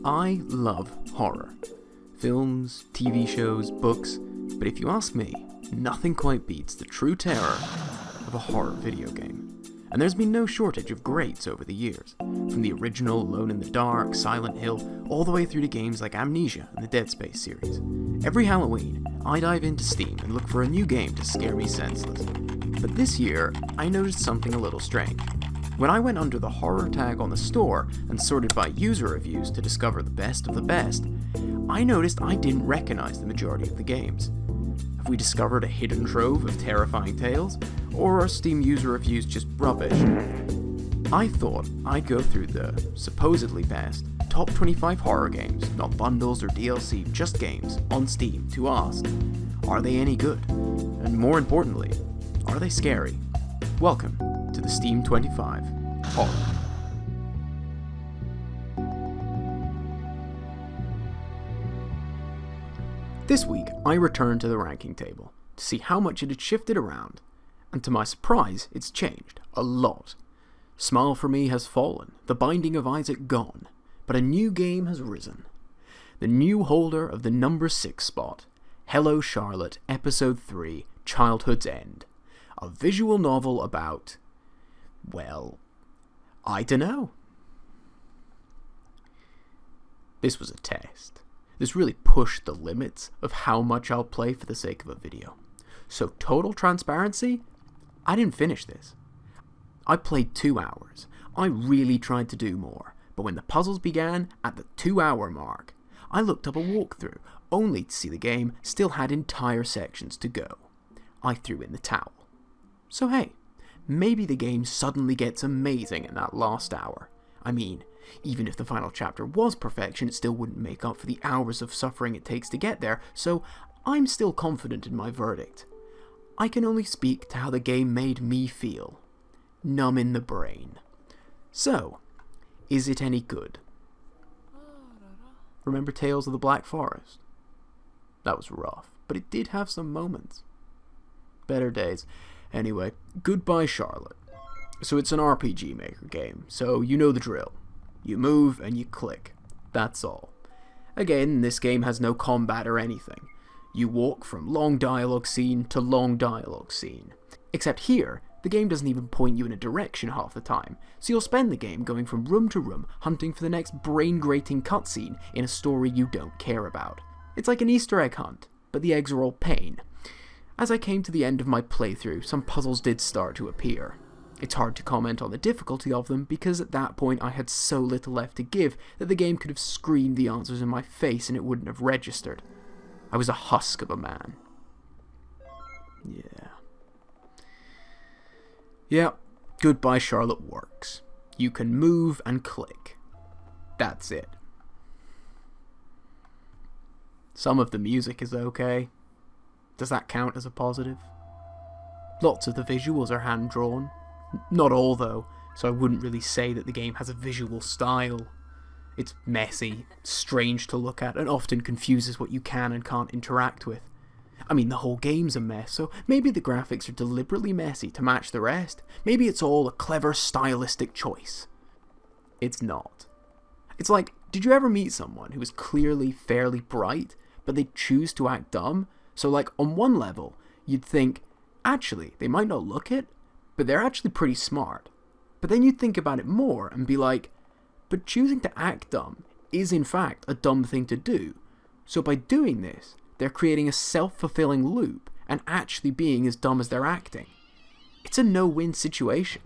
I love horror. Films, TV shows, books, but if you ask me, nothing quite beats the true terror of a horror video game. And there's been no shortage of greats over the years, from the original Alone in the Dark, Silent Hill, all the way through to games like Amnesia and the Dead Space series. Every Halloween, I dive into Steam and look for a new game to scare me senseless. But this year, I noticed something a little strange. When I went under the horror tag on the store and sorted by user reviews to discover the best of the best, I noticed I didn't recognize the majority of the games. Have we discovered a hidden trove of terrifying tales, or are Steam user reviews just rubbish? I thought I'd go through the supposedly best top 25 horror games, not bundles or DLC, just games, on Steam to ask, are they any good? And more importantly, are they scary? Welcome to the Steam 25 Horror. This week, I returned to the ranking table to see how much it had shifted around, and to my surprise, it's changed a lot. Smile for Me has fallen, The Binding of Isaac gone, but a new game has risen. The new holder of the number 6 spot, Hello Charlotte, Episode 3, Childhood's End. A visual novel about, well, I dunno. This was a test. This really pushed the limits of how much I'll play for the sake of a video. So total transparency, I didn't finish this. I played 2 hours. I really tried to do more, but when the puzzles began at the 2-hour mark, I looked up a walkthrough, only to see the game still had entire sections to go. I threw in the towel. So hey, maybe the game suddenly gets amazing in that last hour. I mean, even if the final chapter was perfection, it still wouldn't make up for the hours of suffering it takes to get there, so I'm still confident in my verdict. I can only speak to how the game made me feel. Numb in the brain. So, is it any good? Remember Tales of the Black Forest? That was rough, but it did have some moments. Better days. Anyway, goodbye Charlotte. So it's an RPG Maker game, so you know the drill. You move and you click. That's all. Again, this game has no combat or anything. You walk from long dialogue scene to long dialogue scene. Except here, the game doesn't even point you in a direction half the time, so you'll spend the game going from room to room hunting for the next brain-grating cutscene in a story you don't care about. It's like an Easter egg hunt, but the eggs are all pain. As I came to the end of my playthrough, some puzzles did start to appear. It's hard to comment on the difficulty of them because at that point I had so little left to give that the game could have screamed the answers in my face and it wouldn't have registered. I was a husk of a man. Yeah, Goodbye Charlotte works. You can move and click. That's it. Some of the music is okay. Does that count as a positive? Lots of the visuals are hand-drawn. Not all though, so I wouldn't really say that the game has a visual style. It's messy, strange to look at, and often confuses what you can and can't interact with. I mean, the whole game's a mess, so maybe the graphics are deliberately messy to match the rest. Maybe it's all a clever stylistic choice. It's not. It's like, did you ever meet someone who was clearly fairly bright, but they choose to act dumb? So like, on one level, you'd think, actually, they might not look it, but they're actually pretty smart. But then you'd think about it more and be like, but choosing to act dumb is in fact a dumb thing to do. So by doing this, they're creating a self-fulfilling loop and actually being as dumb as they're acting. It's a no-win situation.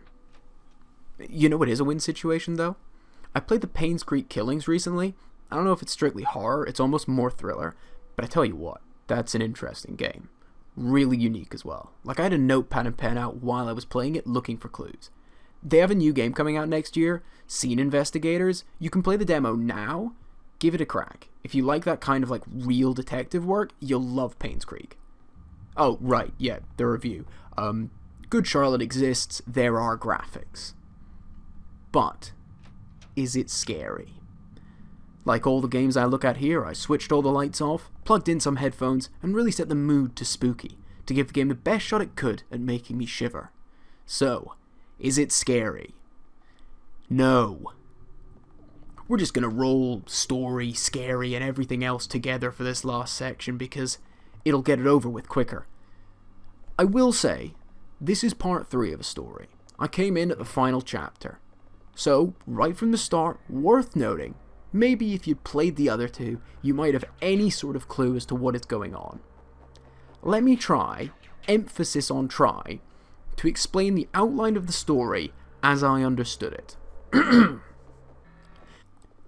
You know what is a win situation though? I played the Payne's Creek Killings recently. I don't know if it's strictly horror, it's almost more thriller, but I tell you what, that's an interesting game. Really unique as well. Like I had a notepad and pen out while I was playing it looking for clues. They have a new game coming out next year, Scene Investigators. You can play the demo now. Give it a crack. If you like that kind of like real detective work, you'll love Payne's Creek. Oh, right, yeah, the review. Good Charlotte exists, there are graphics. But, is it scary? Like all the games I look at here, I switched all the lights off, plugged in some headphones, and really set the mood to spooky, to give the game the best shot it could at making me shiver. So, is it scary? No. we're just going to roll story, scary, and everything else together for this last section because it'll get it over with quicker. I will say, this is part 3 of a story. I came in at the final chapter. So, right from the start, worth noting, maybe if you played the other 2, you might have any sort of clue as to what is going on. Let me try, emphasis on try, to explain the outline of the story as I understood it.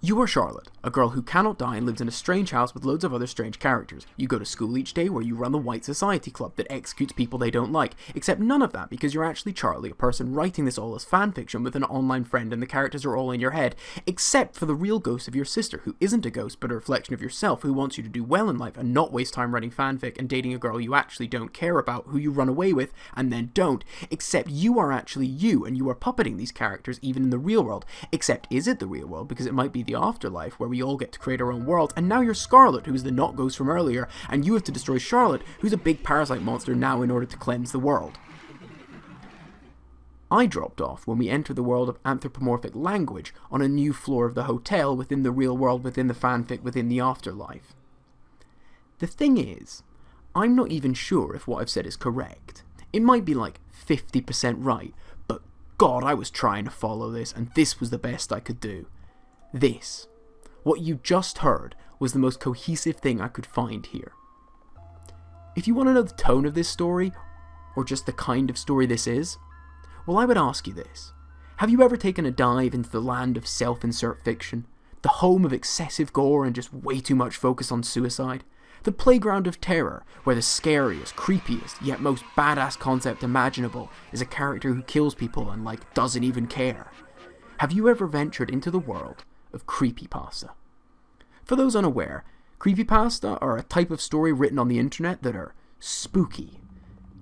You are Charlotte, a girl who cannot die and lives in a strange house with loads of other strange characters. You go to school each day where you run the White Society Club that executes people they don't like, except none of that because you're actually Charlie, a person writing this all as fanfiction with an online friend and the characters are all in your head, except for the real ghost of your sister, who isn't a ghost but a reflection of yourself, who wants you to do well in life and not waste time writing fanfic and dating a girl you actually don't care about, who you run away with and then don't, except you are actually you and you are puppeting these characters even in the real world, except is it the real world because it might be the afterlife where we all get to create our own world, and now you're Scarlet, who is the not ghost from earlier, and you have to destroy Charlotte, who's a big parasite monster now in order to cleanse the world. I dropped off when we entered the world of anthropomorphic language on a new floor of the hotel within the real world, within the fanfic, within the afterlife. The thing is, I'm not even sure if what I've said is correct. It might be like 50% right, but God, I was trying to follow this, and this was the best I could do. This. What you just heard was the most cohesive thing I could find here. If you want to know the tone of this story, or just the kind of story this is, well, I would ask you this. Have you ever taken a dive into the land of self-insert fiction? The home of excessive gore and just way too much focus on suicide? The playground of terror, where the scariest, creepiest, yet most badass concept imaginable is a character who kills people and, doesn't even care? Have you ever ventured into the world of creepypasta? For those unaware, creepypasta are a type of story written on the internet that are spooky.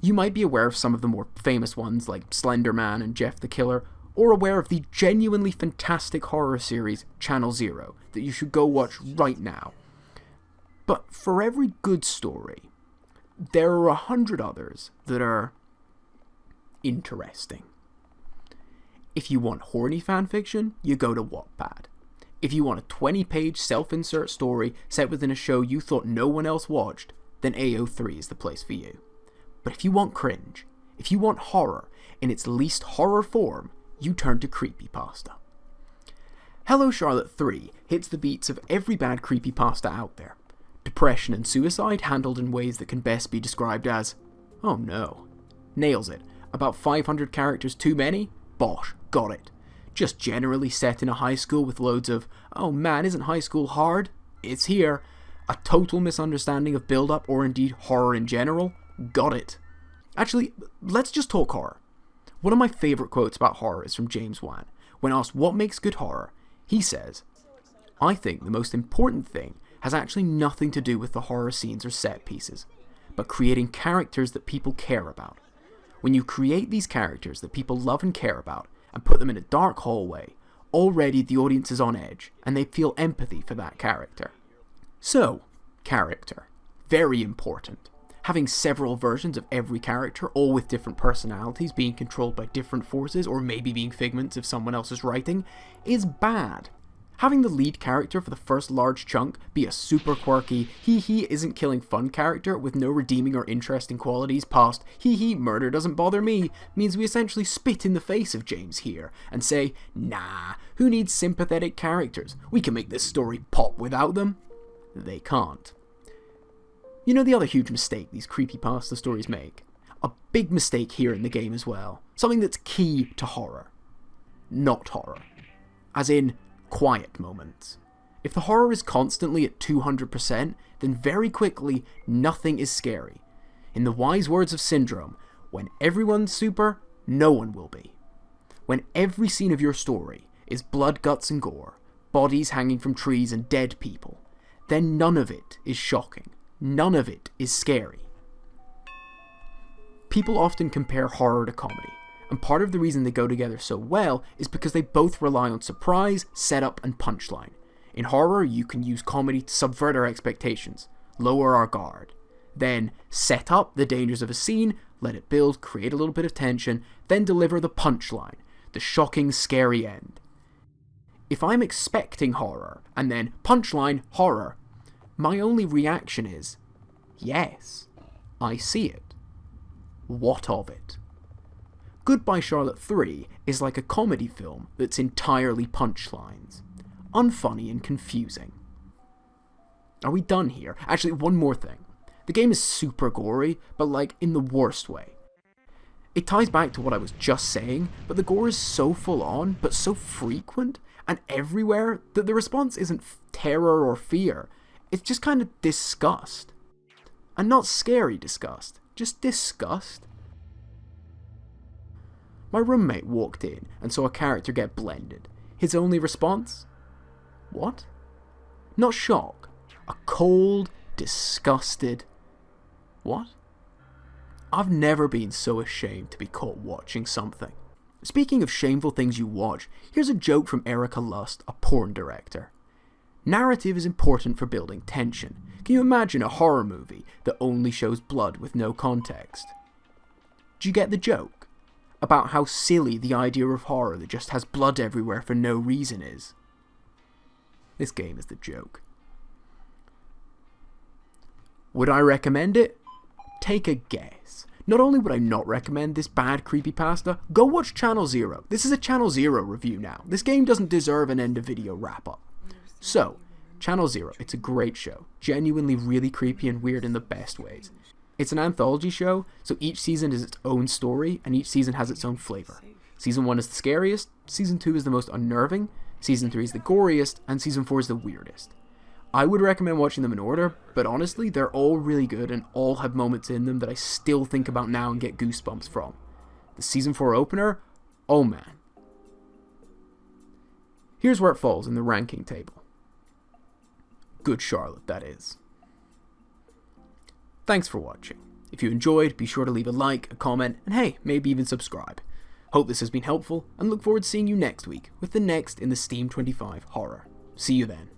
You might be aware of some of the more famous ones like Slender Man and Jeff the Killer, or aware of the genuinely fantastic horror series Channel Zero that you should go watch right now. But for every good story, there are 100 others that are interesting. If you want horny fanfiction, you go to Wattpad. If you want a 20-page self-insert story set within a show you thought no one else watched, then AO3 is the place for you. But if you want cringe, if you want horror in its least horror form, you turn to creepypasta. Hello Charlotte 3 hits the beats of every bad creepypasta out there. Depression and suicide handled in ways that can best be described as, oh no. Nails it. About 500 characters too many? Bosh, got it. Just generally set in a high school with loads of, oh man, isn't high school hard? It's here. A total misunderstanding of build-up or indeed horror in general? Got it. Actually, let's just talk horror. One of my favourite quotes about horror is from James Wan. When asked what makes good horror, he says, I think the most important thing has actually nothing to do with the horror scenes or set pieces, but creating characters that people care about. When you create these characters that people love and care about, and put them in a dark hallway, already the audience is on edge, and they feel empathy for that character. So, character. Very important. Having several versions of every character, all with different personalities, being controlled by different forces, or maybe being figments of someone else's writing, is bad. Having the lead character for the first large chunk be a super quirky, hee-hee isn't killing fun character with no redeeming or interesting qualities past hee-hee murder doesn't bother me means we essentially spit in the face of James here and say, nah, who needs sympathetic characters? We can make this story pop without them. They can't. You know the other huge mistake these creepypasta stories make? A big mistake here in the game as well. Something that's key to horror. Not horror. As in, quiet moments. If the horror is constantly at 200%, then very quickly, nothing is scary. In the wise words of Syndrome, when everyone's super, no one will be. When every scene of your story is blood, guts and gore, bodies hanging from trees and dead people, then none of it is shocking. None of it is scary. People often compare horror to comedy. And part of the reason they go together so well is because they both rely on surprise, setup, and punchline. In horror, you can use comedy to subvert our expectations, lower our guard. Then set up the dangers of a scene, let it build, create a little bit of tension, then deliver the punchline, the shocking, scary end. if I'm expecting horror, and then punchline, horror, my only reaction is, yes, I see it. What of it? Goodbye Charlotte 3 is like a comedy film that's entirely punchlines. Unfunny and confusing. Are we done here? Actually, one more thing. The game is super gory, but like in the worst way. It ties back to what I was just saying, but the gore is so full on, but so frequent and everywhere that the response isn't terror or fear. It's just kind of disgust. And not scary disgust, just disgust. My roommate walked in and saw a character get blended. His only response? What? Not shock. A cold, disgusted... What? I've never been so ashamed to be caught watching something. Speaking of shameful things you watch, here's a joke from Erica Lust, a porn director. Narrative is important for building tension. Can you imagine a horror movie that only shows blood with no context? Do you get the joke? About how silly the idea of horror that just has blood everywhere for no reason is. This game is the joke. Would I recommend it? Take a guess. Not only would I not recommend this bad creepypasta, go watch Channel Zero. This is a Channel Zero review now. This game doesn't deserve an end of video wrap up. So, Channel Zero, it's a great show. Genuinely really creepy and weird in the best ways. It's an anthology show, so each season is its own story, and each season has its own flavour. Season 1 is the scariest, Season 2 is the most unnerving, Season 3 is the goriest, and Season 4 is the weirdest. I would recommend watching them in order, but honestly, they're all really good and all have moments in them that I still think about now and get goosebumps from. The Season 4 opener? Oh man. Here's where it falls in the ranking table. Good Charlotte, that is. Thanks for watching. If you enjoyed, be sure to leave a like, a comment, and hey, maybe even subscribe. Hope this has been helpful, and look forward to seeing you next week with the next in the Steam 25 horror. See you then.